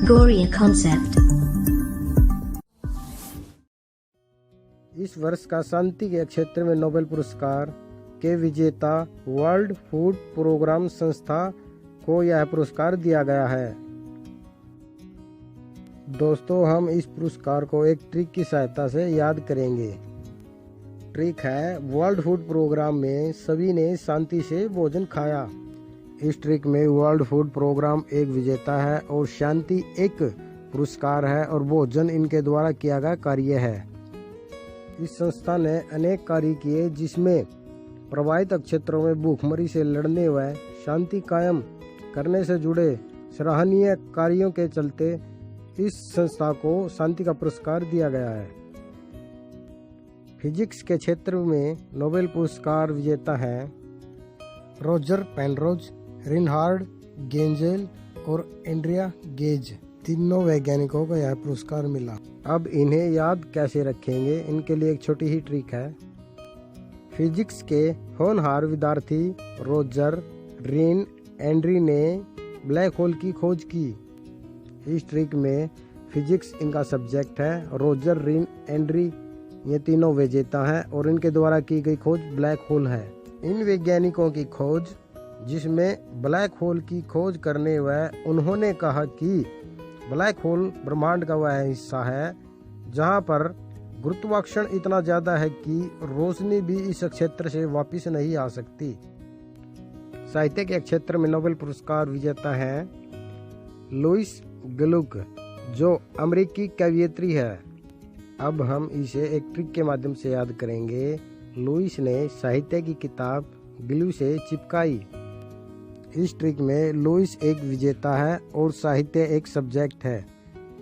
Pythagorean concept. इस वर्ष का शांति के क्षेत्र में नोबेल पुरस्कार के विजेता वर्ल्ड फूड प्रोग्राम संस्था को यह पुरस्कार दिया गया है। दोस्तों, हम इस पुरस्कार को एक ट्रिक की सहायता से याद करेंगे। ट्रिक है, वर्ल्ड फूड प्रोग्राम में सभी ने शांति से भोजन खाया। इस ट्रिक में वर्ल्ड फूड प्रोग्राम एक विजेता है और शांति एक पुरस्कार है और भोजन इनके द्वारा किया गया कार्य है। इस संस्था ने अनेक कार्य किए जिसमें प्रभावित क्षेत्रों में भूखमरी से लड़ने व शांति कायम करने से जुड़े सराहनीय कार्यों के चलते इस संस्था को शांति का पुरस्कार दिया गया है। फिजिक्स के क्षेत्र में नोबेल पुरस्कार विजेता हैं रोजर पेनरोज, रिनहार्ड गेंजेल और एंड्रिया गेज। तीनों वैज्ञानिकों को यह पुरस्कार मिला। अब इन्हें याद कैसे रखेंगे, इनके लिए एक छोटी ही ट्रिक है। फिजिक्स के होनहार विद्यार्थी रोजर रिन एंड्री ने ब्लैक होल की खोज की। इस ट्रिक में फिजिक्स इनका सब्जेक्ट है। रोजर रिन एंड्री ये तीनों विजेता हैं और इनके द्वारा की गई खोज ब्लैक होल है। इन वैज्ञानिकों की खोज जिसमें ब्लैक होल की खोज करने व उन्होंने कहा कि ब्लैक होल ब्रह्मांड का वह हिस्सा है जहां पर गुरुत्वाकर्षण इतना ज्यादा है कि रोशनी भी इस क्षेत्र से वापस नहीं आ सकती। साहित्य के क्षेत्र में नोबेल पुरस्कार विजेता है लुइस ग्लुक, जो अमेरिकी कवयित्री है। अब हम इसे एक ट्रिक के माध्यम से याद करेंगे। लुइस ने साहित्य की किताब ग्लू से चिपकाई। इस ट्रिक में लुइस एक विजेता है और साहित्य एक सब्जेक्ट है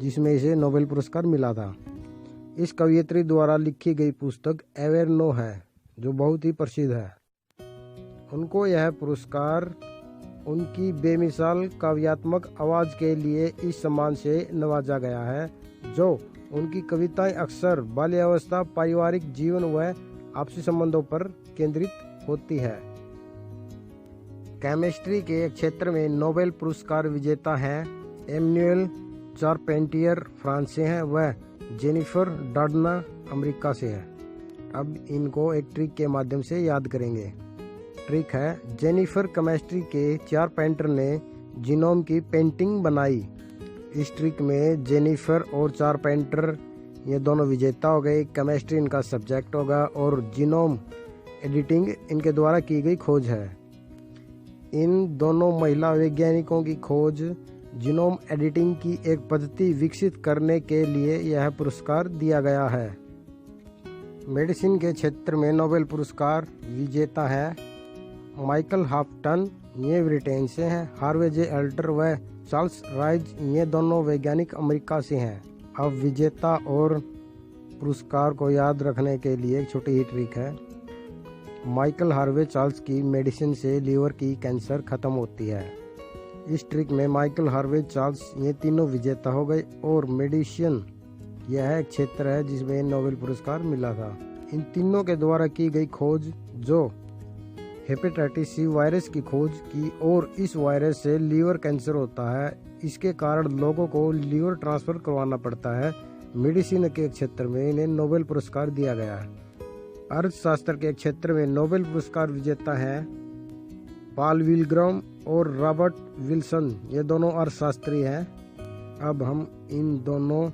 जिसमें इसे नोबेल पुरस्कार मिला था। इस कवयित्री द्वारा लिखी गई पुस्तक एवेरनो है जो बहुत ही प्रसिद्ध है। उनको यह पुरस्कार उनकी बेमिसाल काव्यात्मक आवाज के लिए इस सम्मान से नवाजा गया है, जो उनकी कविताएं अक्सर बाल्यावस्था, पारिवारिक जीवन व आपसी संबंधों पर केंद्रित होती है। केमिस्ट्री के क्षेत्र में नोबेल पुरस्कार विजेता हैं एमैनुएल चारपेंटियर, फ्रांस से हैं, व जेनिफर डार्डना, अमेरिका से है। अब इनको एक ट्रिक के माध्यम से याद करेंगे। ट्रिक है, जेनिफर केमिस्ट्री के चारपेंटर ने जीनोम की पेंटिंग बनाई। इस ट्रिक में जेनिफर और चारपेंटर ये दोनों विजेता हो गए। केमिस्ट्री इनका सब्जेक्ट होगा और जीनोम एडिटिंग इनके द्वारा की गई खोज है। इन दोनों महिला वैज्ञानिकों की खोज जीनोम एडिटिंग की एक पद्धति विकसित करने के लिए यह पुरस्कार दिया गया है। मेडिसिन के क्षेत्र में नोबेल पुरस्कार विजेता है माइकल हॉफटन, ये ब्रिटेन से हैं। हार्वे जे अल्टर व चार्ल्स राइज ये दोनों वैज्ञानिक अमेरिका से हैं। अब विजेता और पुरस्कार को याद रखने के लिए एक छोटी ही ट्रिक है। माइकल हार्वे चार्ल्स की मेडिसिन से लीवर की कैंसर खत्म होती है। इस ट्रिक में माइकल हार्वे चार्ल्स ये तीनों विजेता हो गए और मेडिसिन यह एक क्षेत्र है जिसमें नोबेल पुरस्कार मिला था। इन तीनों के द्वारा की गई खोज, जो हेपेटाइटिस सी वायरस की खोज की और इस वायरस से लीवर कैंसर होता है, इसके कारण लोगों को लीवर ट्रांसफर करवाना पड़ता है। मेडिसिन के क्षेत्र में इन्हें नोबेल पुरस्कार दिया गया है। अर्थशास्त्र के क्षेत्र में नोबेल पुरस्कार विजेता हैं पॉल विल्ग्राम और रॉबर्ट विल्सन, ये दोनों अर्थशास्त्री हैं। अब हम इन दोनों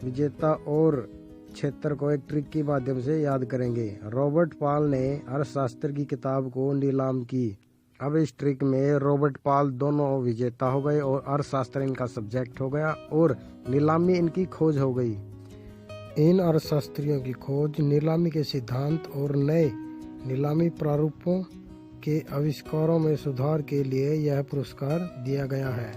विजेता और क्षेत्र को एक ट्रिक के माध्यम से याद करेंगे। रॉबर्ट पॉल ने अर्थशास्त्र की किताब को नीलाम की। अब इस ट्रिक में रॉबर्ट पॉल दोनों विजेता हो गए और अर्थशास्त्र इनका सब्जेक्ट हो गया और नीलामी इनकी खोज हो गई। इन अर्थशास्त्रियों की खोज, नीलामी के सिद्धांत और नए नीलामी प्रारूपों के आविष्कारों में सुधार के लिए यह पुरस्कार दिया गया है।